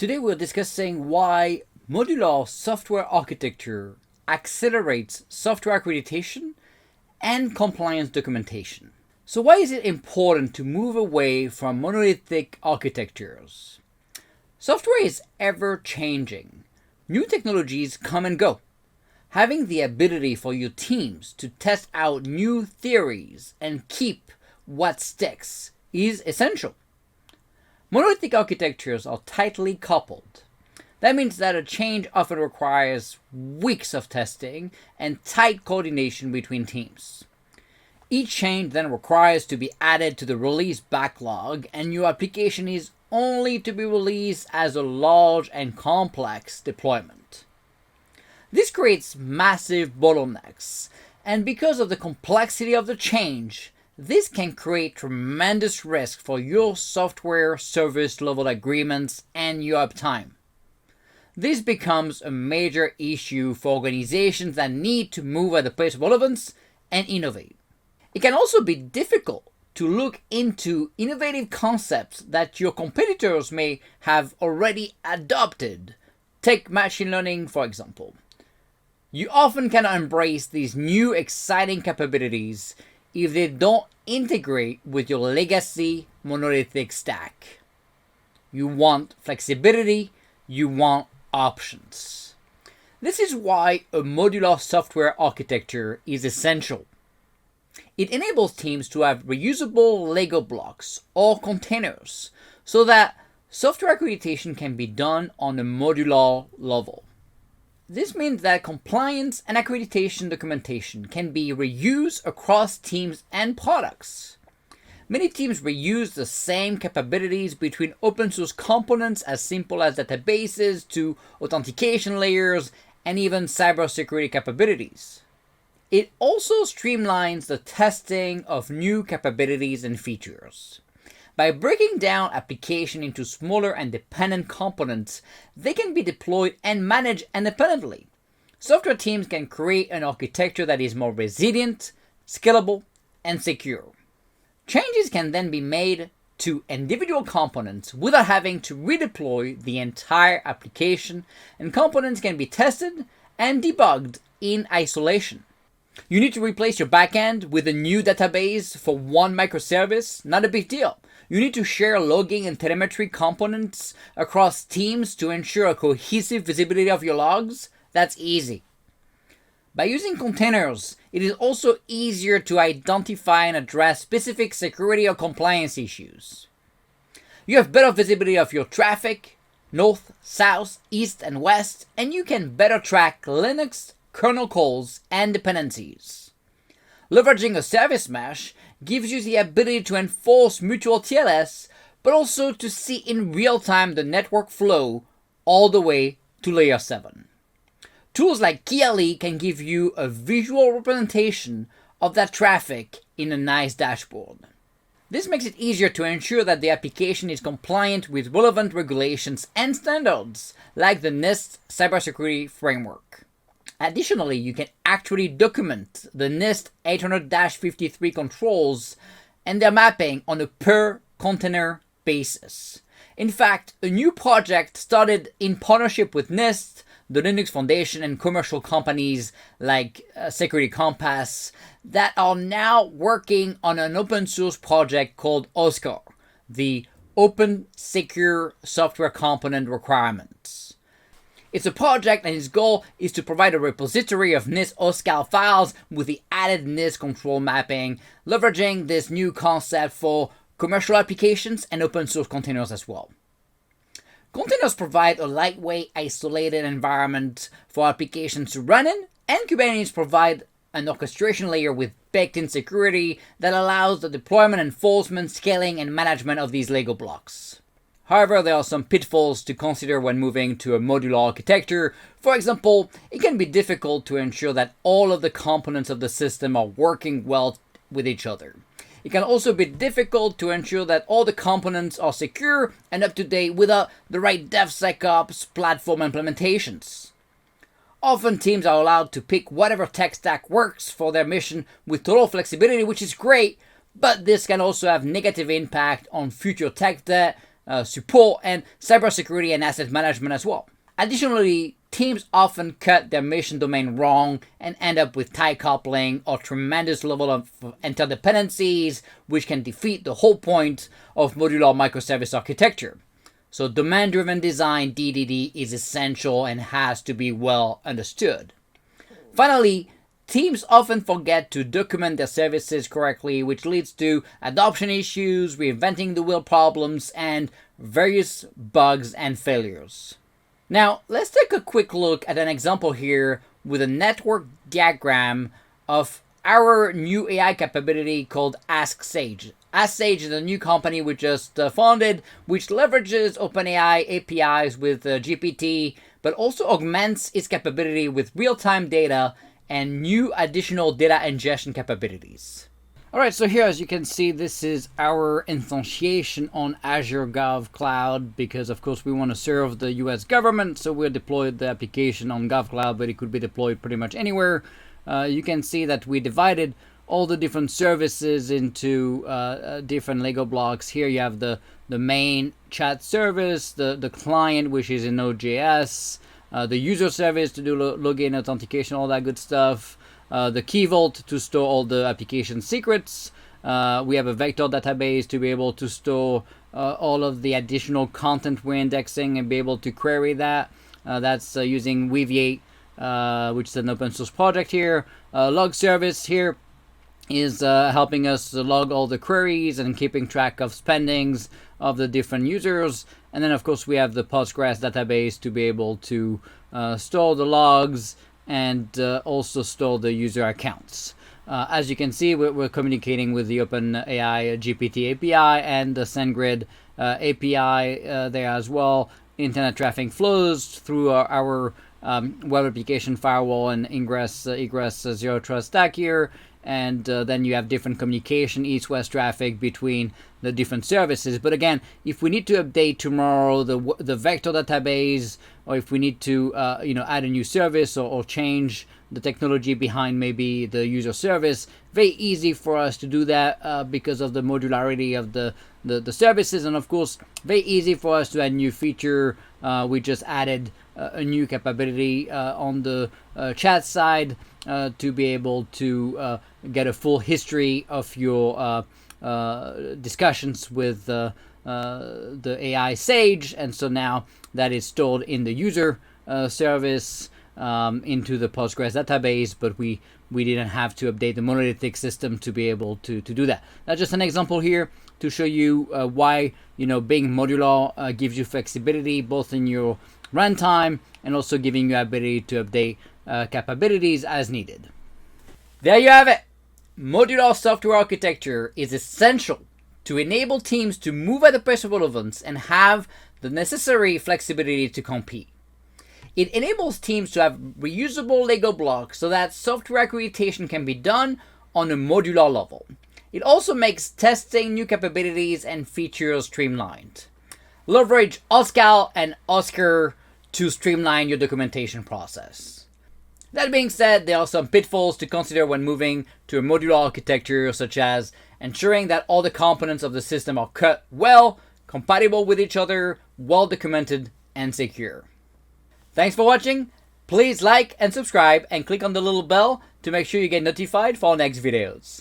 Today we're discussing why modular software architecture accelerates software accreditation and compliance documentation. So why is it important to move away from monolithic architectures? Software is ever changing. New technologies come and go. Having the ability for your teams to test out new theories and keep what sticks is essential. Monolithic architectures are tightly coupled. That means that a change often requires weeks of testing and tight coordination between teams. Each change then requires to be added to the release backlog, and your application is only to be released as a large and complex deployment. This creates massive bottlenecks, and because of the complexity of the change, this can create tremendous risk for your software service level agreements and your uptime. This becomes a major issue for organizations that need to move at the pace of relevance and innovate. It can also be difficult to look into innovative concepts that your competitors may have already adopted. Take machine learning, for example. You often cannot embrace these new exciting capabilities if they don't integrate with your legacy monolithic stack. You want flexibility, you want options. This is why a modular software architecture is essential. It enables teams to have reusable Lego blocks or containers so that software accreditation can be done on a modular level. This means that compliance and accreditation documentation can be reused across teams and products. Many teams reuse the same capabilities between open source components as simple as databases to authentication layers and even cybersecurity capabilities. It also streamlines the testing of new capabilities and features. By breaking down application into smaller and dependent components, they can be deployed and managed independently. Software teams can create an architecture that is more resilient, scalable, and secure. Changes can then be made to individual components without having to redeploy the entire application, and components can be tested and debugged in isolation. You need to replace your backend with a new database for one microservice? Not a big deal. You need to share logging and telemetry components across teams to ensure a cohesive visibility of your logs? That's easy. By using containers, it is also easier to identify and address specific security or compliance issues. You have better visibility of your traffic, north, south, east, and west, and you can better track Linux kernel calls and dependencies. Leveraging a service mesh gives you the ability to enforce mutual TLS, but also to see in real time the network flow all the way to layer 7. Tools like KeyLE can give you a visual representation of that traffic in a nice dashboard. This makes it easier to ensure that the application is compliant with relevant regulations and standards, like the NIST cybersecurity framework. Additionally, you can actually document the NIST 800-53 controls and their mapping on a per container basis. In fact, a new project started in partnership with NIST, the Linux Foundation, and commercial companies like Security Compass that are now working on an open source project called OSCAR, the Open Secure Software Component Requirements. It's a project and its goal is to provide a repository of NIST OSCAR files with the added NIST control mapping, leveraging this new concept for commercial applications and open source containers as well. Containers provide a lightweight, isolated environment for applications to run in, and Kubernetes provide an orchestration layer with baked-in security that allows the deployment, enforcement, scaling, and management of these Lego blocks. However, there are some pitfalls to consider when moving to a modular architecture. For example, it can be difficult to ensure that all of the components of the system are working well with each other. It can also be difficult to ensure that all the components are secure and up to date without the right DevSecOps platform implementations. Often teams are allowed to pick whatever tech stack works for their mission with total flexibility, which is great, but this can also have negative impact on future tech debt support, and cybersecurity and asset management as well. Additionally, teams often cut their mission domain wrong and end up with tight coupling or tremendous level of interdependencies, which can defeat the whole point of modular microservice architecture. So domain-driven design, DDD, is essential and has to be well understood. Finally, teams often forget to document their services correctly, which leads to adoption issues, reinventing the wheel problems, and various bugs and failures. Now, let's take a quick look at an example here with a network diagram of our new AI capability called Ask Sage. Ask Sage is a new company we just founded, which leverages OpenAI APIs with GPT, but also augments its capability with real-time data and new additional data ingestion capabilities. Alright, so here, as you can see, this is our instantiation on Azure Gov Cloud, because of course we want to serve the US government, so we deployed the application on Gov Cloud, but it could be deployed pretty much anywhere. You can see that we divided all the different services into different Lego blocks. Here you have the main chat service, the client, which is in Node.js, the user service to do login, authentication, all that good stuff, the key vault to store all the application secrets. We have a vector database to be able to store all of the additional content we're indexing and be able to query that. That's using Weaviate, which is an open source project here. Log service here is helping us log all the queries and keeping track of spendings of the different users. And then of course we have the Postgres database to be able to store the logs and also store the user accounts. As you can see, we're communicating with the OpenAI GPT API and the SendGrid API there as well. Internet traffic flows through our web application firewall and egress zero trust stack here. And then you have different communication, east-west traffic between the different services. But again, if we need to update tomorrow the vector database, or if we need to add a new service or change the technology behind maybe the user service, very easy for us to do that because of the modularity of the services, and of course very easy for us to add new feature. We just added a new capability on the chat side to be able to get a full history of your discussions with the AI Sage, and so now that is stored in the user service into the Postgres database, but we didn't have to update the Monolithic system to be able to do that. That's just an example here to show you why being modular gives you flexibility both in your runtime and also giving you ability to update capabilities as needed. There you have it. Modular software architecture is essential to enable teams to move at the pace of relevance and have the necessary flexibility to compete. It enables teams to have reusable Lego blocks so that software accreditation can be done on a modular level. It also makes testing new capabilities and features streamlined. Leverage OSCAL and OSCAR to streamline your documentation process. That being said, there are some pitfalls to consider when moving to a modular architecture, such as ensuring that all the components of the system are cut well, compatible with each other, well documented, and secure. Thanks for watching. Please like and subscribe and click on the little bell to make sure you get notified for our next videos.